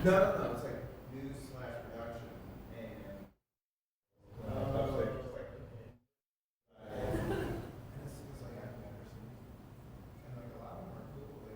No, no, no. It's like news slash production and it's like I've never seen. And like a lot of them are cool. Like,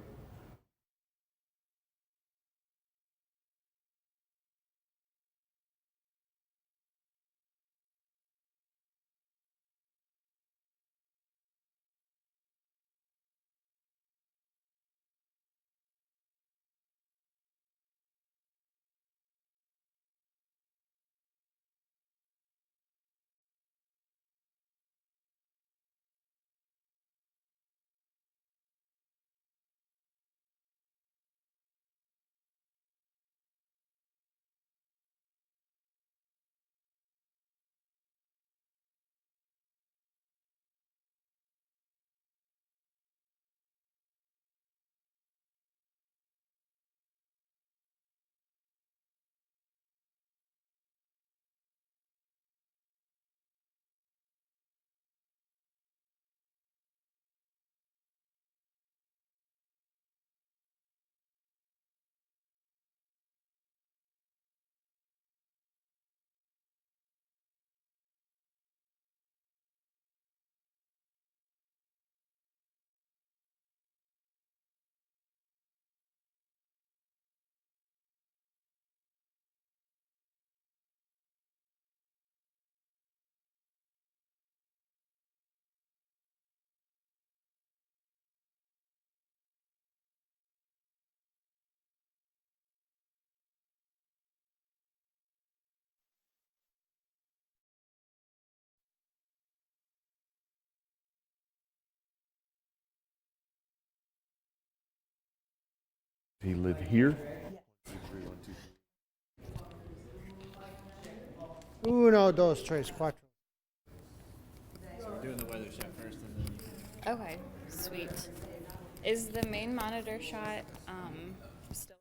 He live here? Uno, dos, tres, cuatro. We're doing the weather shot first and then Okay, sweet. Is the main monitor shot still?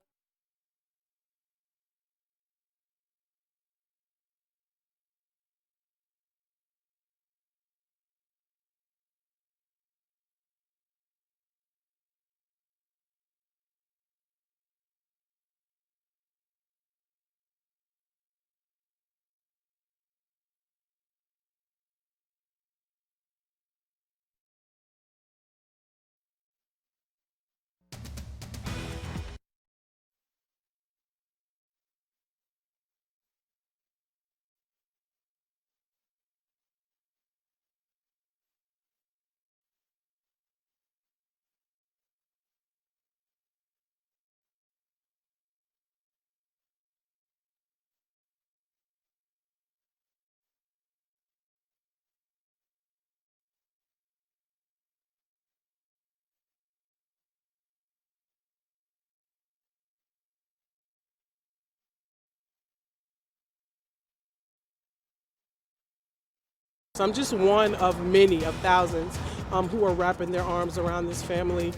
So I'm just one of many, of thousands, who are wrapping their arms around this family.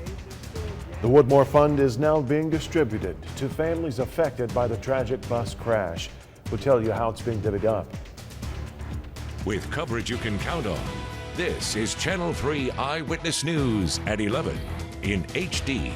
The Woodmore Fund is now being distributed to families affected by the tragic bus crash. We'll tell you how it's being divvied up. With coverage you can count on, this is Channel 3 Eyewitness News at 11 in HD.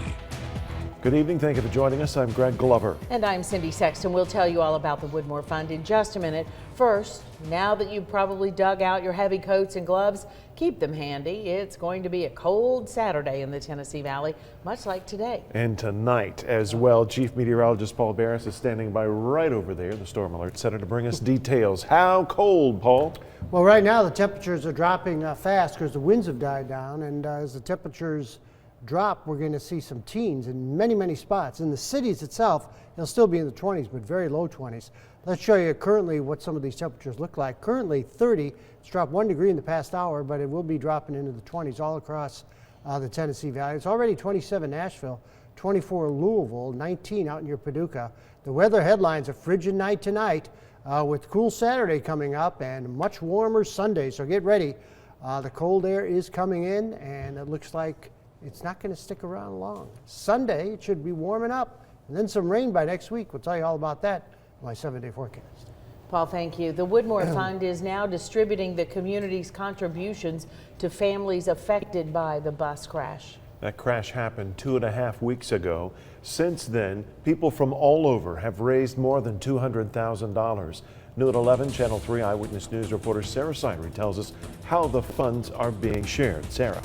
Good evening. Thank you for joining us. I'm Greg Glover. And I'm Cindy Sexton. We'll tell you all about the Woodmore Fund in just a minute. First, now that you've probably dug out your heavy coats and gloves, keep them handy. It's going to be a cold Saturday in the Tennessee Valley, much like today. And tonight as well. Chief Meteorologist Paul Barris is standing by right over there, the Storm Alert Center, to bring us details. How cold, Paul? Well, right now the temperatures are dropping fast because the winds have died down, and as the temperatures drop, we're going to see some teens in many, many spots. In the cities itself, it'll still be in the 20s, but very low 20s. Let's show you currently what some of these temperatures look like. Currently 30, it's dropped 1 degree in the past hour, but it will be dropping into the 20s all across the Tennessee Valley. It's already 27 Nashville, 24 Louisville, 19 out near Paducah. The weather headlines: a frigid night tonight with cool Saturday coming up and much warmer Sunday, so get ready. The cold air is coming in, and it looks like it's not going to stick around long. Sunday, it should be warming up, and then some rain by next week. We'll tell you all about that in my 7-day forecast. Paul, thank you. The Woodmore Fund is now distributing the community's contributions to families affected by the bus crash. That crash happened 2.5 weeks ago. Since then, people from all over have raised more than $200,000. New at 11, Channel 3 Eyewitness News reporter Sarah Sidery tells us how the funds are being shared. Sarah.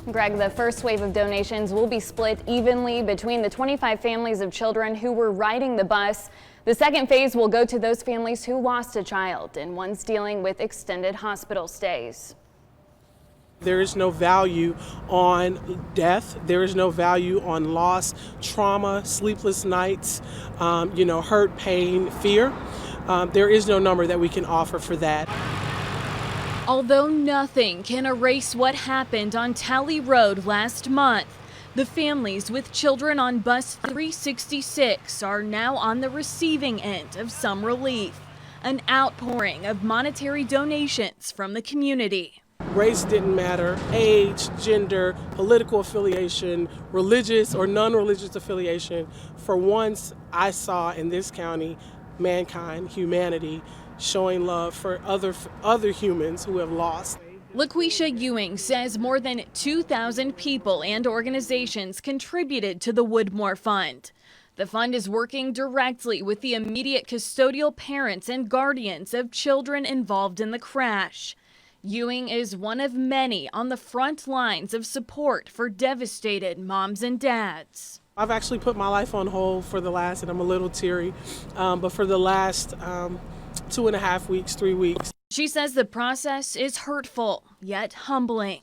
Greg, the first wave of donations will be split evenly between the 25 families of children who were riding the bus. The second phase will go to those families who lost a child and ones dealing with extended hospital stays. There is no value on death. There is no value on loss, trauma, sleepless nights, hurt, pain, fear. There is no number that we can offer for that. Although nothing can erase what happened on Talley Road last month, the families with children on bus 366 are now on the receiving end of some relief. An outpouring of monetary donations from the community. Race didn't matter, age, gender, political affiliation, religious or non-religious affiliation. For once, I saw in this county mankind, humanity, showing love for other humans who have lost. LaQuisha Ewing says more than 2,000 people and organizations contributed to the Woodmore Fund. The fund is working directly with the immediate custodial parents and guardians of children involved in the crash. Ewing is one of many on the front lines of support for devastated moms and dads. I've actually put my life on hold for the last, and I'm a little teary, but for the last 2.5 weeks, 3 weeks. She says the process is hurtful, yet humbling,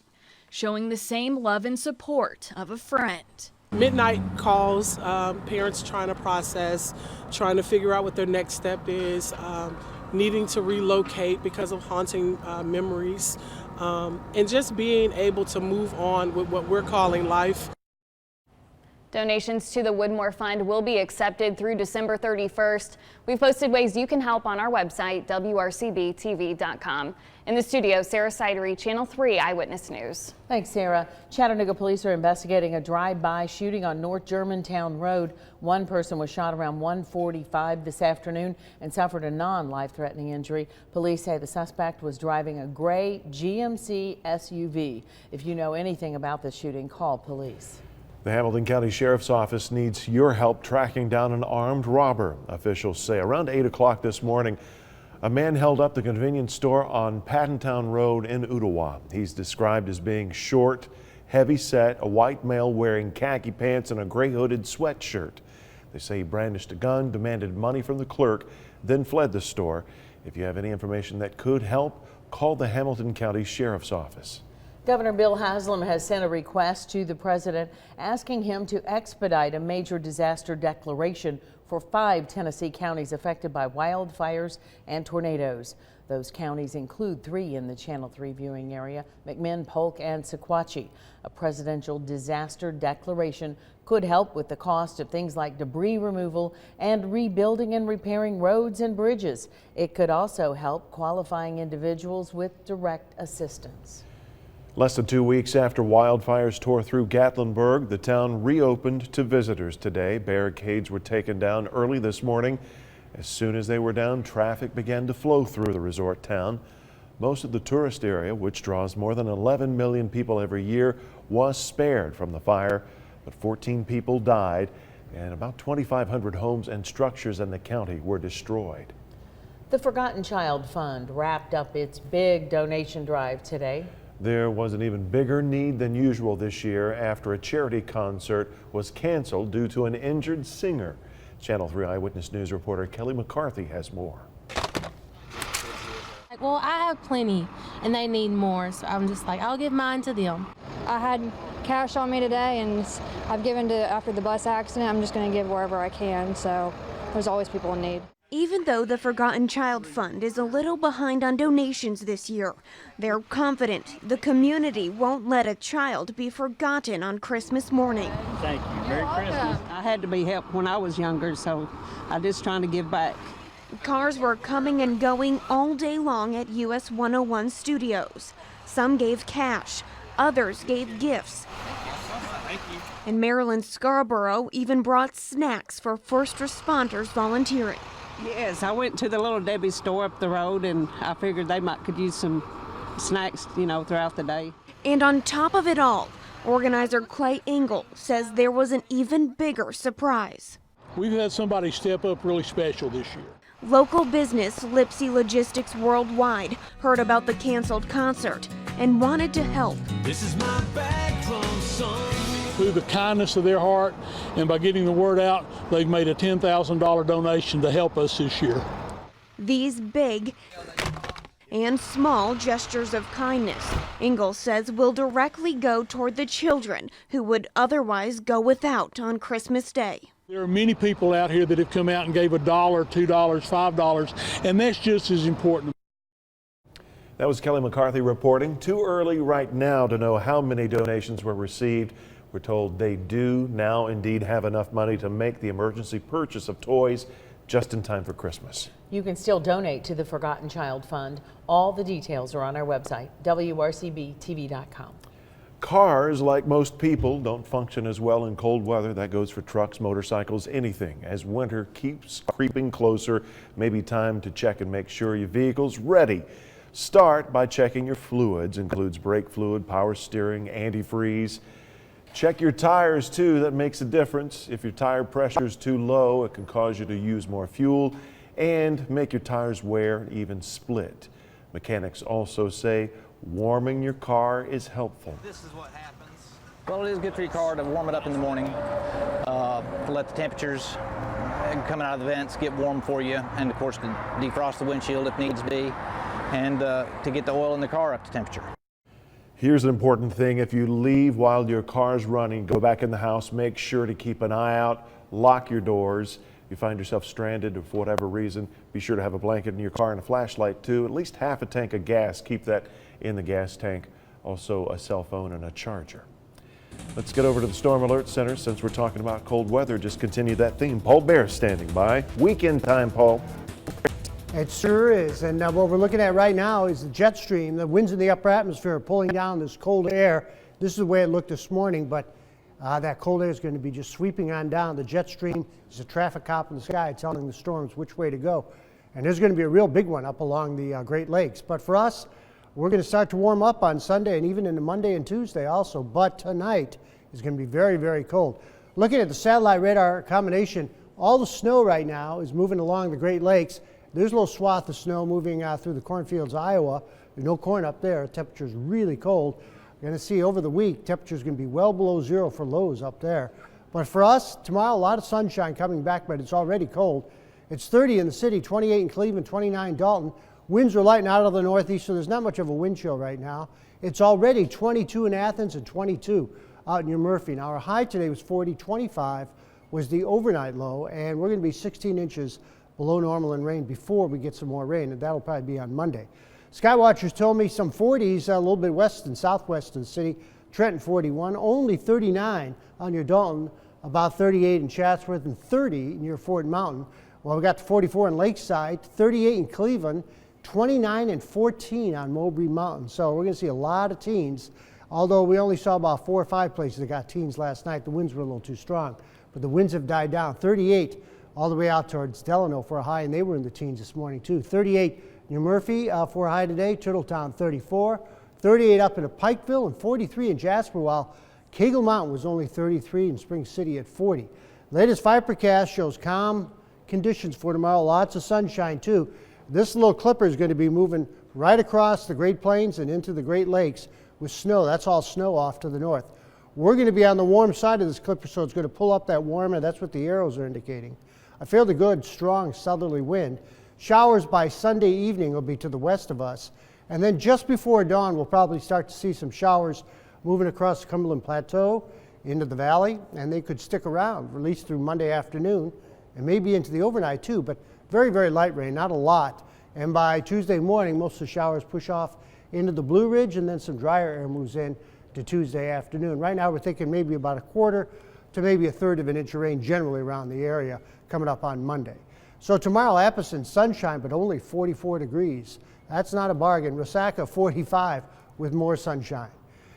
showing the same love and support of a friend. Midnight calls, parents trying to process, trying to figure out what their next step is, needing to relocate because of haunting memories, and just being able to move on with what we're calling life. Donations to the Woodmore Fund will be accepted through December 31st. We've posted ways you can help on our website, WRCBTV.com. In the studio, Sarah Sidery, Channel 3 Eyewitness News. Thanks, Sarah. Chattanooga police are investigating a drive-by shooting on North Germantown Road. One person was shot around 1:45 this afternoon and suffered a non-life-threatening injury. Police say the suspect was driving a gray GMC SUV. If you know anything about this shooting, call police. The Hamilton County Sheriff's Office needs your help tracking down an armed robber. Officials say around 8 o'clock this morning, a man held up the convenience store on Pattontown Road in Ooltewah. He's described as being short, heavy-set, a white male wearing khaki pants and a gray hooded sweatshirt. They say he brandished a gun, demanded money from the clerk, then fled the store. If you have any information that could help, call the Hamilton County Sheriff's Office. Governor Bill Haslam has sent a request to the president asking him to expedite a major disaster declaration for 5 Tennessee counties affected by wildfires and tornadoes. Those counties include 3 in the Channel 3 viewing area, McMinn, Polk, and Sequatchie. A presidential disaster declaration could help with the cost of things like debris removal and rebuilding and repairing roads and bridges. It could also help qualifying individuals with direct assistance. Less than 2 weeks after wildfires tore through Gatlinburg, the town reopened to visitors today. Barricades were taken down early this morning. As soon as they were down, traffic began to flow through the resort town. Most of the tourist area, which draws more than 11 million people every year, was spared from the fire, but 14 people died and about 2,500 homes and structures in the county were destroyed. The Forgotten Child Fund wrapped up its big donation drive today. There was an even bigger need than usual this year after a charity concert was canceled due to an injured singer. Channel 3 Eyewitness News reporter Kelly McCarthy has more. Well, I have plenty and they need more, so I'm just like, I'll give mine to them. I had cash on me today and I've given to, after the bus accident, I'm just going to give wherever I can, so there's always people in need. Even though the Forgotten Child Fund is a little behind on donations this year, they're confident the community won't let a child be forgotten on Christmas morning. Thank you. Merry Christmas. I had to be helped when I was younger, so I'm just trying to give back. Cars were coming and going all day long at US 101 Studios. Some gave cash, others gave gifts. And Marilyn Scarborough even brought snacks for first responders volunteering. Yes, I went to the Little Debbie store up the road and I figured they could use some snacks, throughout the day. And on top of it all, Organizer Clay Engel says there was an even bigger surprise. We've had somebody step up really special this year. Local business Lipsy Logistics Worldwide heard about the canceled concert and wanted to help. This is my background song. Through the kindness of their heart and by getting the word out, they've made a $10,000 donation to help us this year. These big and small gestures of kindness, Engel says, will directly go toward the children who would otherwise go without on Christmas Day. There are many people out here that have come out and gave $1, $2, $5, and that's just as important. That was Kelly McCarthy reporting. Too early right now to know how many donations were received. We're told they do now indeed have enough money to make the emergency purchase of toys just in time for Christmas. You can still donate to the Forgotten Child Fund. All the details are on our website, WRCBTV.com. Cars, like most people, don't function as well in cold weather. That goes for trucks, motorcycles, anything. As winter keeps creeping closer, maybe time to check and make sure your vehicle's ready. Start by checking your fluids. Includes brake fluid, power steering, antifreeze. Check your tires too. That makes a difference. If your tire pressure is too low, it can cause you to use more fuel and make your tires wear and even split. Mechanics also say warming your car is helpful. This is what happens. Well, it is good for your car to warm it up in the morning, to let the temperatures coming out of the vents get warm for you, and of course to defrost the windshield if needs be, and to get the oil in the car up to temperature. Here's an important thing. If you leave while your car's running, go back in the house, make sure to keep an eye out, lock your doors. If you find yourself stranded or for whatever reason, be sure to have a blanket in your car and a flashlight too. At least half a tank of gas. Keep that in the gas tank. Also a cell phone and a charger. Let's get over to the Storm Alert Center since we're talking about cold weather. Just continue that theme. Paul Bear standing by. Weekend time, Paul. It sure is. And what we're looking at right now is the jet stream. The winds in the upper atmosphere are pulling down this cold air. This is the way it looked this morning, but that cold air is going to be just sweeping on down. The jet stream is a traffic cop in the sky telling the storms which way to go. And there's going to be a real big one up along the Great Lakes. But for us, we're going to start to warm up on Sunday and even into Monday and Tuesday also. But tonight is going to be very, very cold. Looking at the satellite radar combination, all the snow right now is moving along the Great Lakes. There's a little swath of snow moving through the cornfields of Iowa. There's no corn up there. Temperature's really cold. You're going to see over the week, temperature's going to be well below zero for lows up there. But for us, tomorrow, a lot of sunshine coming back, but it's already cold. It's 30 in the city, 28 in Cleveland, 29 Dalton. Winds are lighting out of the northeast, so there's not much of a wind chill right now. It's already 22 in Athens and 22 out in New Murphy. Now, our high today was 40, 25 was the overnight low, and we're going to be 16 inches below normal in rain before we get some more rain, and that'll probably be on Monday. Skywatchers told me some 40s a little bit west and southwest of the city. Trenton 41, only 39 on your Dalton, about 38 in Chatsworth, and 30 near Fort Mountain. Well, we got to 44 in Lakeside, 38 in Cleveland, 29 and 14 on Mowbray Mountain. So we're going to see a lot of teens, although we only saw about 4 or 5 places that got teens last night. The winds were a little too strong, but the winds have died down. 38 all the way out towards Delano for a high, and they were in the teens this morning too. 38 New Murphy for a high today, Turtletown 34, 38 up into Pikeville, and 43 in Jasper, while Cagle Mountain was only 33 and Spring City at 40. Latest forecast shows calm conditions for tomorrow, lots of sunshine too. This little clipper is going to be moving right across the Great Plains and into the Great Lakes with snow. That's all snow off to the north. We're going to be on the warm side of this clipper, so it's going to pull up that warm, and that's what the arrows are indicating. A fairly good, strong southerly wind. Showers by Sunday evening will be to the west of us. And then just before dawn, we'll probably start to see some showers moving across the Cumberland Plateau into the valley, and they could stick around, at least through Monday afternoon, and maybe into the overnight too, but very, very light rain, not a lot. And by Tuesday morning, most of the showers push off into the Blue Ridge, and then some drier air moves in to Tuesday afternoon. Right now, we're thinking maybe about 1/4 to maybe 1/3 of an inch of rain generally around the area coming up on Monday. So tomorrow, Appomattox, sunshine, but only 44 degrees. That's not a bargain. Resaca, 45 with more sunshine.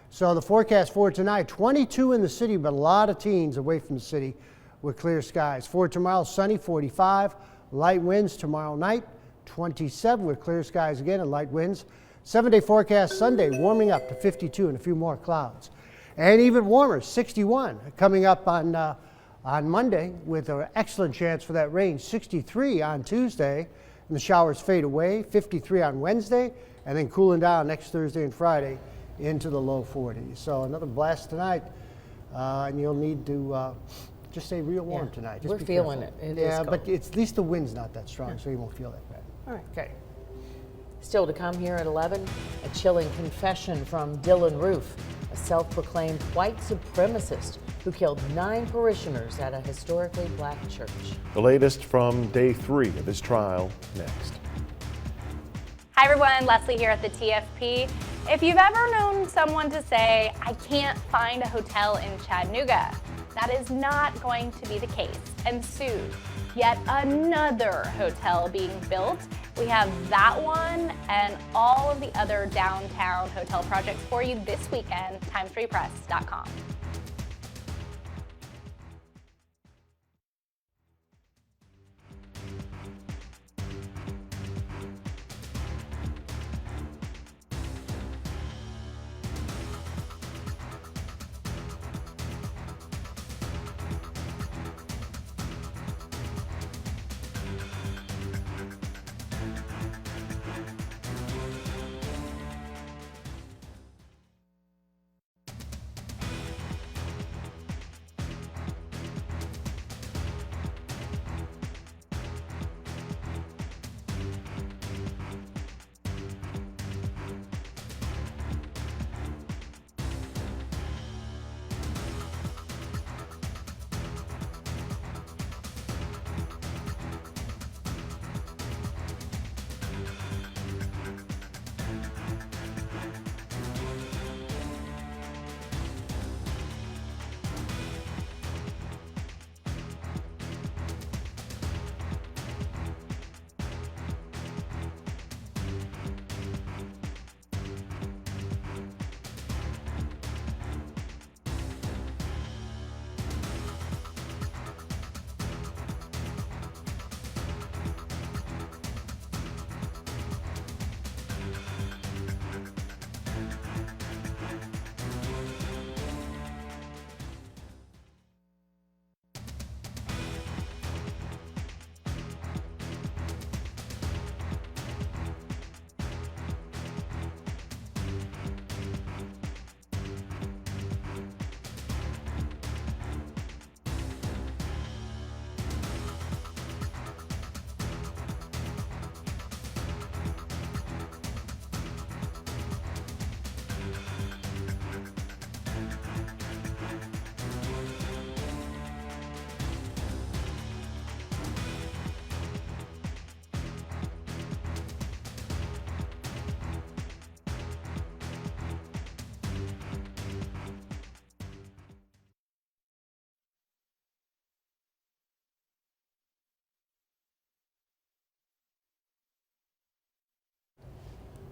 So the forecast for tonight, 22 in the city, but a lot of teens away from the city with clear skies. For tomorrow, sunny, 45. Light winds tomorrow night, 27 with clear skies again and light winds. 7-day forecast Sunday, warming up to 52 and a few more clouds. And even warmer, 61 coming up on Monday with an excellent chance for that rain. 63 on Tuesday, and the showers fade away. 53 on Wednesday, and then cooling down next Thursday and Friday into the low 40s. So another blast tonight, and you'll need to just stay real warm tonight. Just we're be feeling careful. it. It yeah, is but cold. it's, at least the wind's not that strong, so you won't feel that bad. All right. Okay. Still to come here at 11, a chilling confession from Dylan Roof, a self-proclaimed white supremacist who killed 9 parishioners at a historically black church. The latest from day 3 of his trial next. Hi everyone, Leslie here at the TFP. If you've ever known someone to say, I can't find a hotel in Chattanooga, that is not going to be the case. And soon, yet another hotel being built. We have that one and all of the other downtown hotel projects for you this weekend, times3press.com.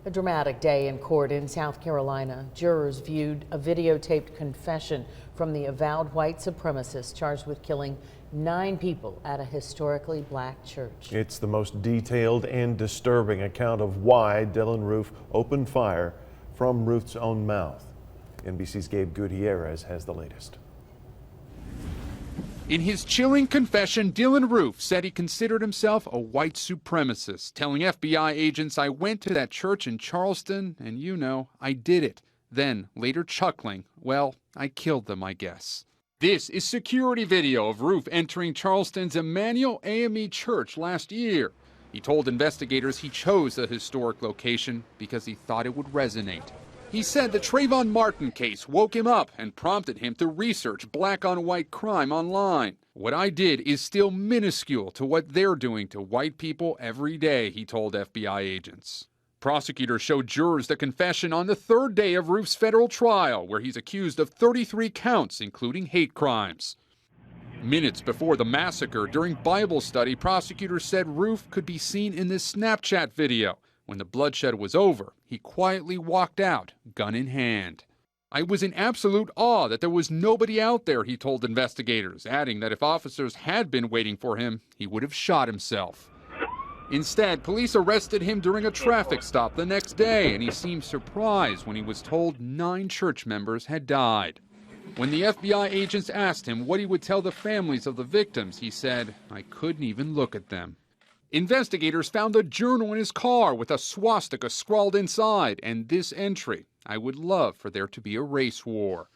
A dramatic day in court in South Carolina. Jurors viewed a videotaped confession from the avowed white supremacist charged with killing 9 people at a historically black church. It's the most detailed and disturbing account of why Dylan Roof opened fire from Roof's own mouth. NBC's Gabe Gutierrez has the latest. In his chilling confession, Dylan Roof said he considered himself a white supremacist, telling FBI agents, I went to that church in Charleston, and you know, I did it. Then, later chuckling, well, I killed them, I guess. This is security video of Roof entering Charleston's Emmanuel AME Church last year. He told investigators he chose the historic location because he thought it would resonate. He said the Trayvon Martin case woke him up and prompted him to research black-on-white crime online. What I did is still minuscule to what they're doing to white people every day, he told FBI agents. Prosecutors showed jurors the confession on the 3rd day of Roof's federal trial, where he's accused of 33 counts, including hate crimes. Minutes before the massacre, during Bible study, prosecutors said Roof could be seen in this Snapchat video. When the bloodshed was over, he quietly walked out, gun in hand. I was in absolute awe that there was nobody out there, he told investigators, adding that if officers had been waiting for him, he would have shot himself. Instead, police arrested him during a traffic stop the next day, and he seemed surprised when he was told 9 church members had died. When the FBI agents asked him what he would tell the families of the victims, he said, "I couldn't even look at them." Investigators found a journal in his car with a swastika scrawled inside and this entry, "I would love for there to be a race war."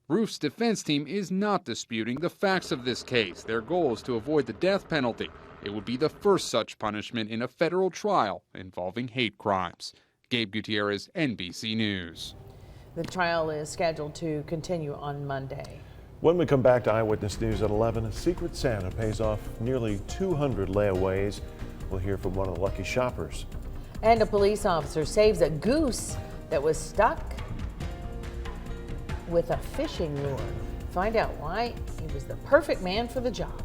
Roof's defense team is not disputing the facts of this case. Their goal is to avoid the death penalty. It would be the first such punishment in a federal trial involving hate crimes. Gabe Gutierrez, NBC News. The trial is scheduled to continue on Monday. When we come back to Eyewitness News at 11, a Secret Santa pays off nearly 200 layaways. We'll hear from one of the lucky shoppers. And a police officer saves a goose that was stuck with a fishing lure. Find out why he was the perfect man for the job.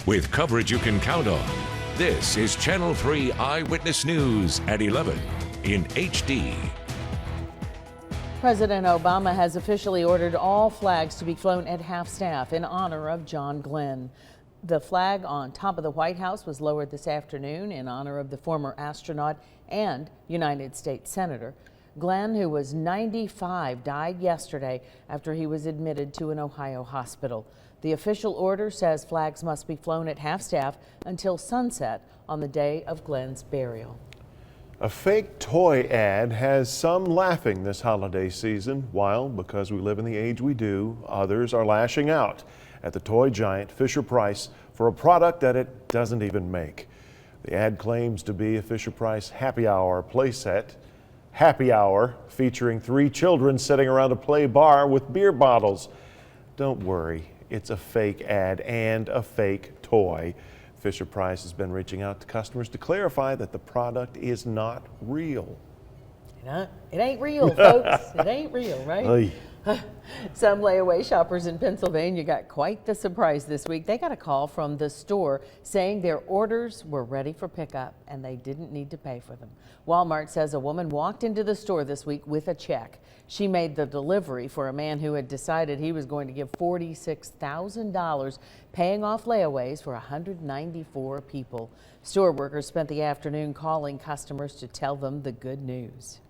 With coverage you can count on, this is Channel 3 Eyewitness News at 11 in HD. President Obama has officially ordered all flags to be flown at half-staff in honor of John Glenn. The flag on top of the White House was lowered this afternoon in honor of the former astronaut and United States Senator. Glenn, who was 95, died yesterday after he was admitted to an Ohio hospital. The official order says flags must be flown at half-staff until sunset on the day of Glenn's burial. A fake toy ad has some laughing this holiday season, while, because we live in the age we do, others are lashing out at the toy giant Fisher-Price for a product that it doesn't even make. The ad claims to be a Fisher-Price happy hour playset. Happy hour featuring 3 children sitting around a play bar with beer bottles. Don't worry, it's a fake ad and a fake toy. Fisher-Price has been reaching out to customers to clarify that the product is not real. It ain't real, folks. It ain't real, right? Some layaway shoppers in Pennsylvania got quite the surprise this week. They got a call from the store saying their orders were ready for pickup and they didn't need to pay for them. Walmart says a woman walked into the store this week with a check. She made the delivery for a man who had decided he was going to give $46,000 paying off layaways for 194 people. Store workers spent the afternoon calling customers to tell them the good news.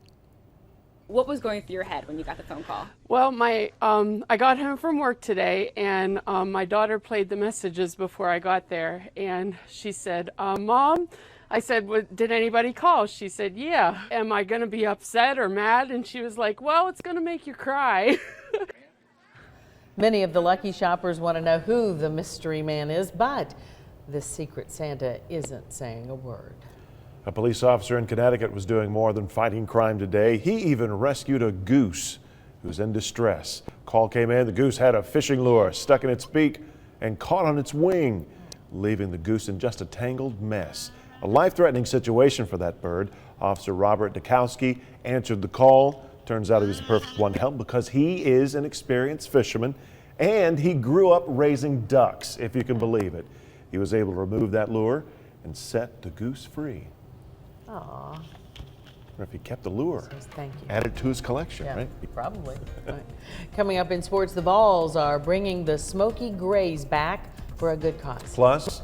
What was going through your head when you got the phone call? Well, I got home from work today, and my daughter played the messages before I got there, and she said, Mom, I said, well, did anybody call? She said, yeah. Am I going to be upset or mad? And she was like, well, it's going to make you cry. Many of the lucky shoppers want to know who the mystery man is, but the Secret Santa isn't saying a word. A police officer in Connecticut was doing more than fighting crime today. He even rescued a goose who's in distress. Call came in, the goose had a fishing lure stuck in its beak and caught on its wing, leaving the goose in just a tangled mess. A life-threatening situation for that bird. Officer Robert Dukowski answered the call. Turns out he was the perfect one to help because he is an experienced fisherman and he grew up raising ducks, if you can believe it. He was able to remove that lure and set the goose free. Aww. Or if he kept the lure, thank you. added to his collection, Yeah, right? probably. Right. Coming up in sports, the Vols are bringing the Smoky Grays back for a good cause. Plus,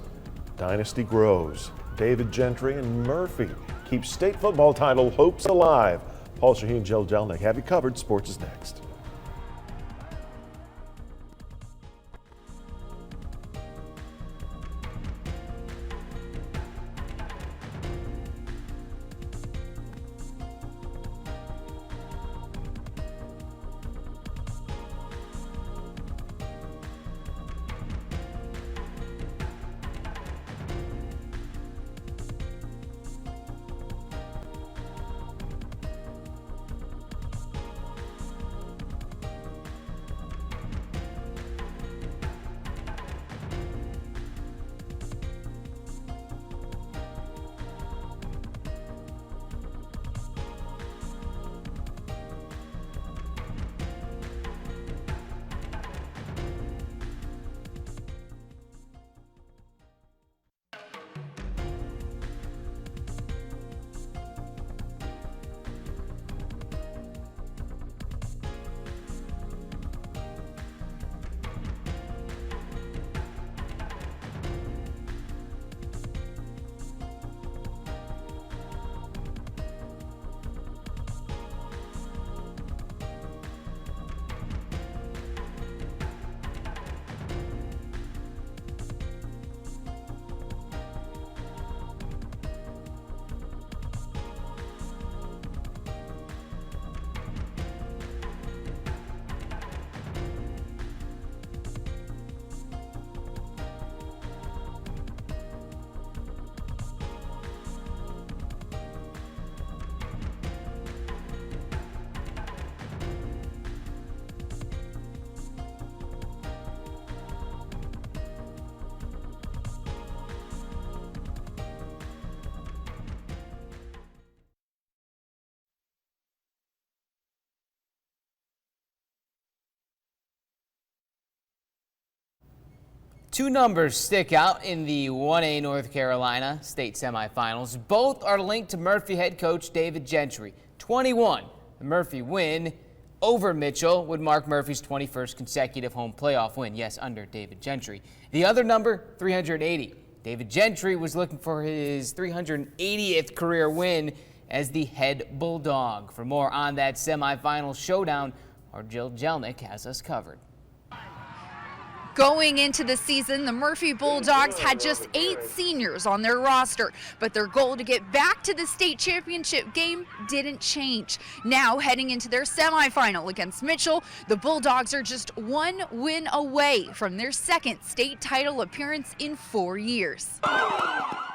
dynasty grows. David Gentry and Murphy keep state football title hopes alive. Paul Shaheen, Jill Jelnick have you covered. Sports is next. Two numbers stick out in the 1A North Carolina state semifinals. Both are linked to Murphy head coach David Gentry. 21, the Murphy win over Mitchell would mark Murphy's 21st consecutive home playoff win. Yes, under David Gentry. The other number, 380. David Gentry was looking for his 380th career win as the head Bulldog. For more on that semifinal showdown, our Jill Jelnick has us covered. Going into the season, the Murphy Bulldogs had just 8 seniors on their roster, but their goal to get back to the state championship game didn't change. Now, heading into their semifinal against Mitchell, the Bulldogs are just 1 win away from their second state title appearance in 4 years.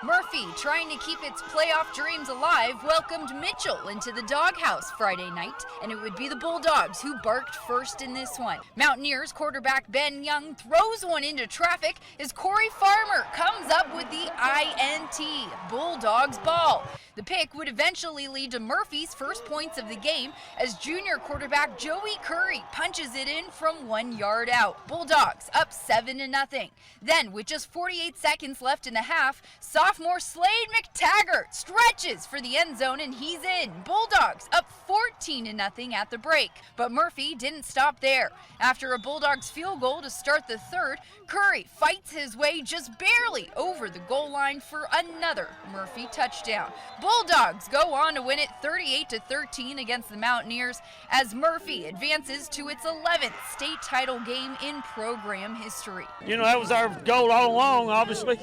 Murphy, trying to keep its playoff dreams alive, welcomed Mitchell into the doghouse Friday night, and it would be the Bulldogs who barked first in this one. Mountaineers quarterback Ben Young throws one into traffic as Corey Farmer comes up with the INT, Bulldogs ball. The pick would eventually lead to Murphy's first points of the game as junior quarterback Joey Curry punches it in from 1 yard out. Bulldogs up 7-0. Then, with just 48 seconds left in the half, sophomore Slade McTaggart stretches for the end zone and he's in. Bulldogs up 14-0 at the break. But Murphy didn't stop there. After a Bulldogs field goal to start the third, Curry fights his way just barely over the goal line for another Murphy touchdown. Bulldogs go on to win it 38-13 against the Mountaineers as Murphy advances to its 11th state title game in program history. You know, that was our goal all along, obviously.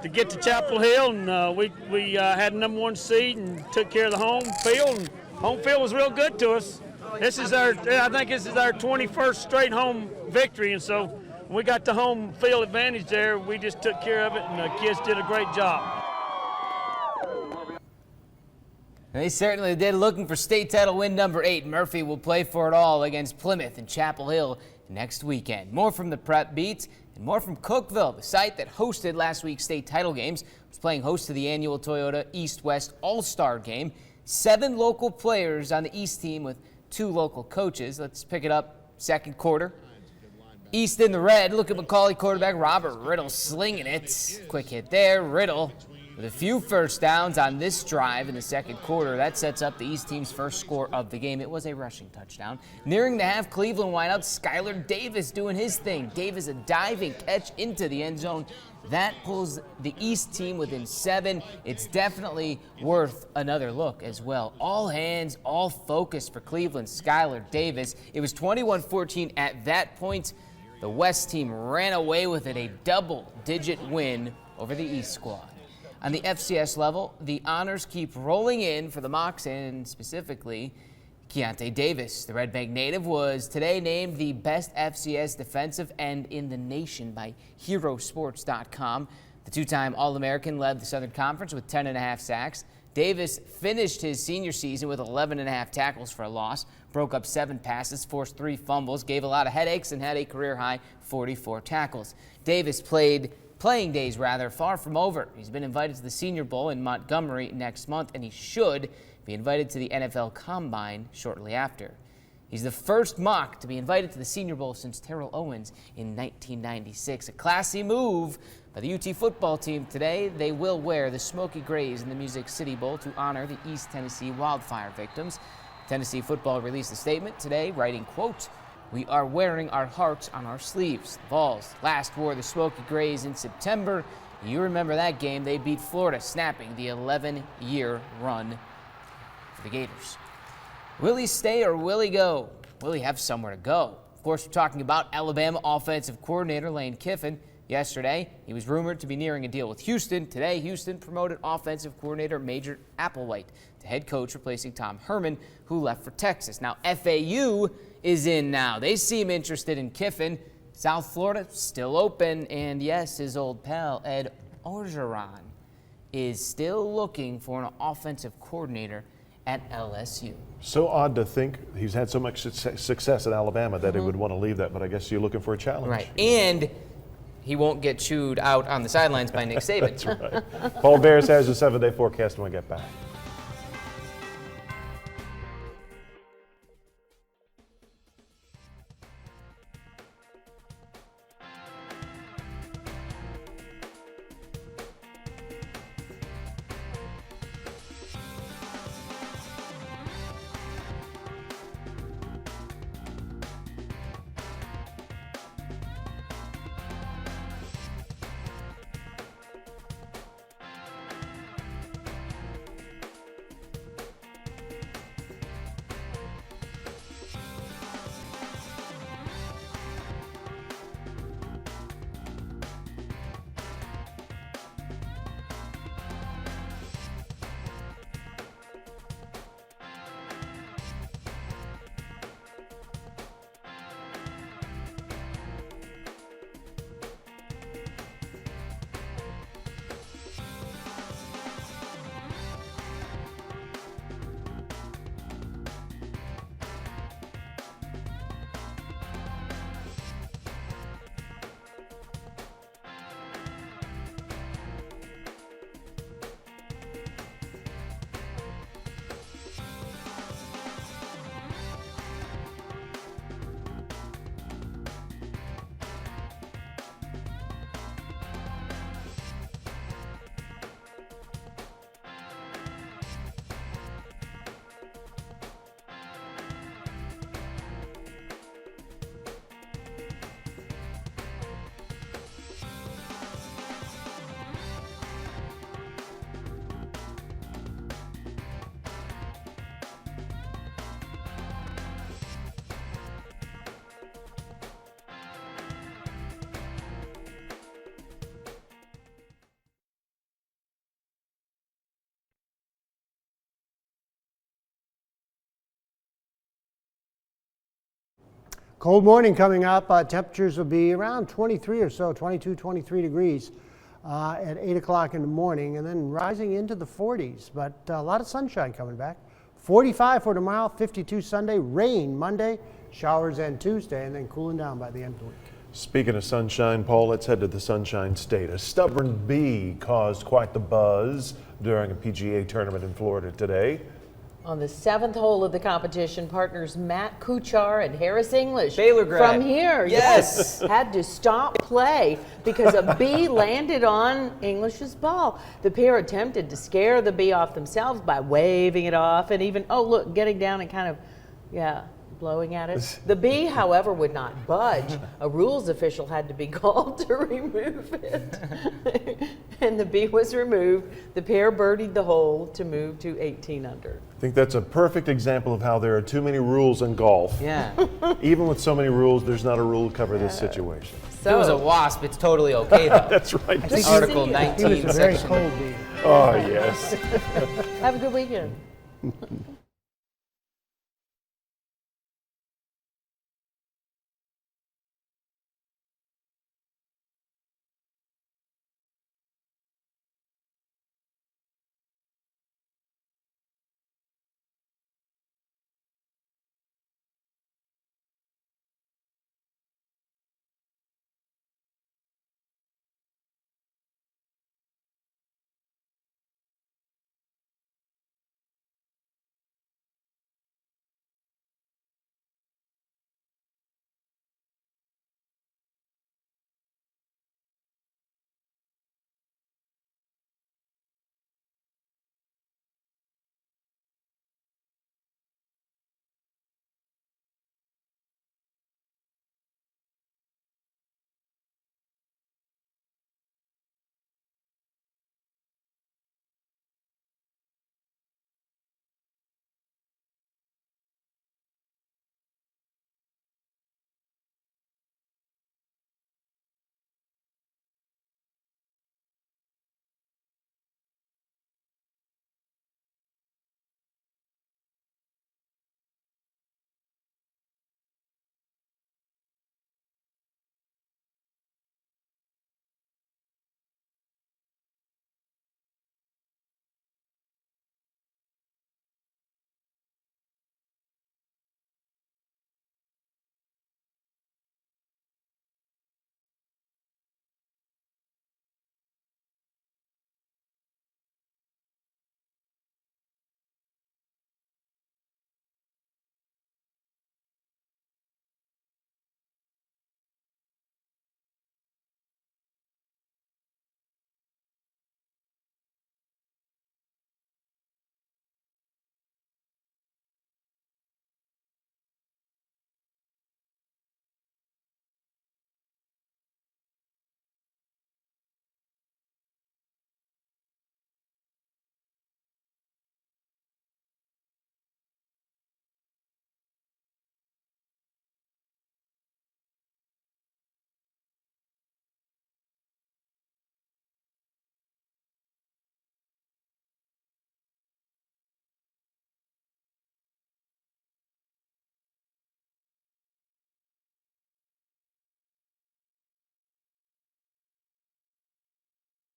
to get to Chapel Hill, and we had the #1 seed and took care of the home field. And home field was real good to us. I think this is our 21st straight home victory, and so when we got the home field advantage there, we just took care of it, and the kids did a great job. They certainly did. Looking for state title win number 8. Murphy will play for it all against Plymouth and Chapel Hill next weekend. More from the Prep Beats and more from Cookeville, the site that hosted last week's state title games. It was playing host to the annual Toyota East-West All-Star Game. 7 local players on the East team with 2 local coaches. Let's pick it up second quarter. East in the red. Look at Macaulay quarterback Robert Riddle slinging it. Quick hit there. Riddle with a few first downs on this drive in the second quarter. That sets up the East team's first score of the game. It was a rushing touchdown. Nearing the half, Cleveland wideout Skylar Davis doing his thing. Davis a diving catch into the end zone. That pulls the East team within 7. It's definitely worth another look as well. All hands, all focus for Cleveland. Skylar Davis. It was 21-14 at that point. The West team ran away with it, a double-digit win over the East squad. On the FCS level, the honors keep rolling in for the Mocs, and specifically Keontae Davis. The Red Bank native was today named the best FCS defensive end in the nation by HeroSports.com. The 2-time All-American led the Southern Conference with 10.5 sacks. Davis finished his senior season with 11.5 tackles for a loss, broke up 7 passes, forced 3 fumbles, gave a lot of headaches, and had a career-high 44 tackles. Davis playing days far from over. He's been invited to the Senior Bowl in Montgomery next month, and he should be invited to the NFL Combine shortly after. He's the first Mock to be invited to the Senior Bowl since Terrell Owens in 1996. A classy move by the UT football team today. They will wear the Smoky Grays in the Music City Bowl to honor the East Tennessee wildfire victims. Tennessee football released a statement today, writing, quote, "We are wearing our hearts on our sleeves." The Vols last wore the Smoky Grays in September. You remember that game. They beat Florida, snapping the 11-year run for the Gators. Will he stay or will he go? Will he have somewhere to go? Of course, we're talking about Alabama offensive coordinator Lane Kiffin. Yesterday, he was rumored to be nearing a deal with Houston. Today, Houston promoted offensive coordinator Major Applewhite to head coach, replacing Tom Herman, who left for Texas. Now, FAU is in now. They seem interested in Kiffin. South Florida still open, and yes, his old pal Ed Orgeron is still looking for an offensive coordinator at LSU. So odd to think he's had so much success at Alabama that he would want to leave that, but I guess you're looking for a challenge. Right, and he won't get chewed out on the sidelines by Nick Saban. That's right. Paul Bears has a 7-day forecast when we get back. Cold morning coming up. Temperatures will be around 23 or so, 22, 23 degrees at 8 o'clock in the morning, and then rising into the 40s. But a lot of sunshine coming back. 45 for tomorrow, 52 Sunday, rain Monday, showers and Tuesday, and then cooling down by the end of the week. Speaking of sunshine, Paul, let's head to the Sunshine State. A stubborn bee caused quite the buzz during a PGA tournament in Florida today. On the 7th hole of the competition, partners Matt Kuchar and Harris English Baylor grad. from here, Yes. had to stop play because a bee landed on English's ball. The pair attempted to scare the bee off themselves by waving it off and even, oh look, getting down and kind of, blowing at it. The bee, however, would not budge. A rules official had to be called to remove it. And the bee was removed. The pair birdied the hole to move to 18 under. I think that's a perfect example of how there are too many rules in golf. Yeah. Even with so many rules, there's not a rule to cover this situation. If it was a wasp, it's totally okay, though. That's right. Article 19, He was a very section. cold bee. Oh, yes. Have a good weekend.